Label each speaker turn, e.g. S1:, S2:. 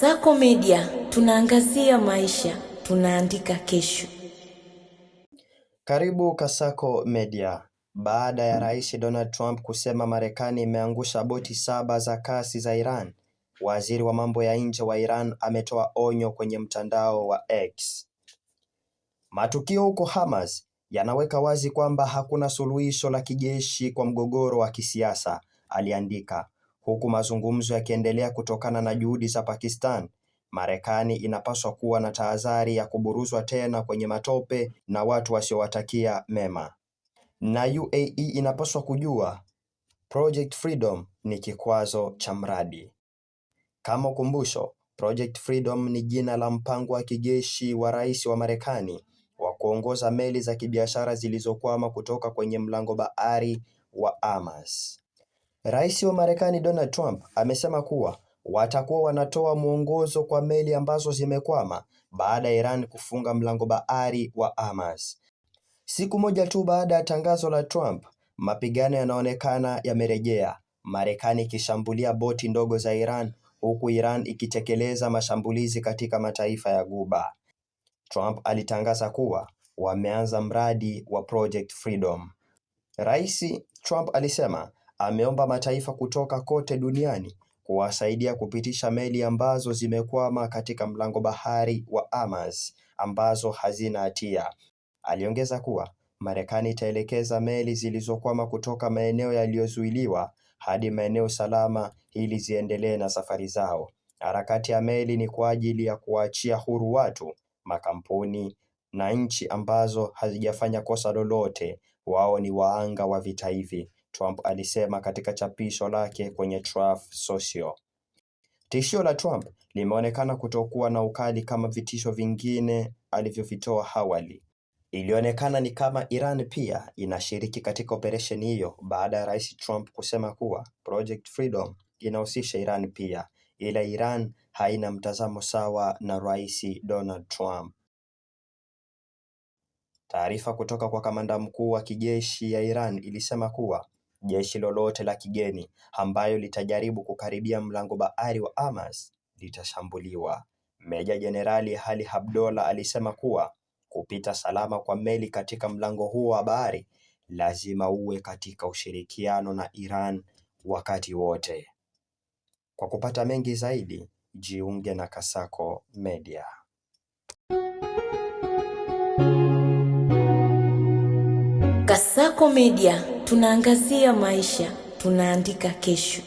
S1: Kasako Media, tunaangazia maisha, tunaandika kesho.
S2: Karibu Kasako Media. Baada ya Rais Donald Trump kusema Marekani imeangusha boti 7 za kasi za Iran, waziri wa mambo ya nje wa Iran ametoa onyo kwenye mtandao wa X. Matukio huko Hamas yanaweka wazi kwamba hakuna suluhisho la kijeshi kwa mgogoro wa kisiasa, aliandika. Huku mazungumzo yakiendelea kutokana na juhudi za Pakistan, Marekani inapaswa kuwa na tahadhari ya kuburuzwa tena kwenye matope na watu wasiowatakia mema. Na UAE inapaswa kujua Project Freedom ni kikwazo cha mradi. Kama ukumbusho, Project Freedom ni jina la mpango wa kijeshi wa rais wa Marekani wa kuongoza meli za kibiashara zilizokwama kutoka kwenye mlango bahari wa Hormuz. Rais wa Marekani Donald Trump amesema kuwa watakuwa wanatoa mwongozo kwa meli ambazo zimekwama baada ya Iran kufunga mlango bahari wa Hormuz. Siku moja tu baada ya tangazo la Trump, mapigano yanaonekana yamerejea, Marekani ikishambulia boti ndogo za Iran huku Iran ikitekeleza mashambulizi katika mataifa ya Ghuba. Trump alitangaza kuwa wameanza mradi wa Project Freedom. Rais Trump alisema ameomba mataifa kutoka kote duniani kuwasaidia kupitisha meli ambazo zimekwama katika mlango bahari wa Hormuz ambazo hazina hatia. Aliongeza kuwa Marekani itaelekeza meli zilizokwama kutoka maeneo yaliyozuiliwa hadi maeneo salama ili ziendelee na safari zao. Harakati ya meli ni kwa ajili ya kuachia huru watu, makampuni na nchi ambazo hazijafanya kosa lolote. Wao ni waanga wa vita hivi, Trump alisema katika chapisho lake kwenye Truth Social. Tishio la Trump limeonekana kutokuwa na ukali kama vitisho vingine alivyovitoa awali. Ilionekana ni kama Iran pia inashiriki katika operesheni hiyo baada ya Rais Trump kusema kuwa Project Freedom inahusisha Iran pia, ila Iran haina mtazamo sawa na Rais Donald Trump. Taarifa kutoka kwa kamanda mkuu wa kijeshi ya Iran ilisema kuwa jeshi lolote la kigeni ambayo litajaribu kukaribia mlango bahari wa Hormuz litashambuliwa. Meja Jenerali Ali Abdullah alisema kuwa kupita salama kwa meli katika mlango huo wa bahari lazima uwe katika ushirikiano na Iran wakati wote. Kwa kupata mengi zaidi, jiunge na Kasako Media.
S1: Kasako Media, tunaangazia maisha, tunaandika kesho.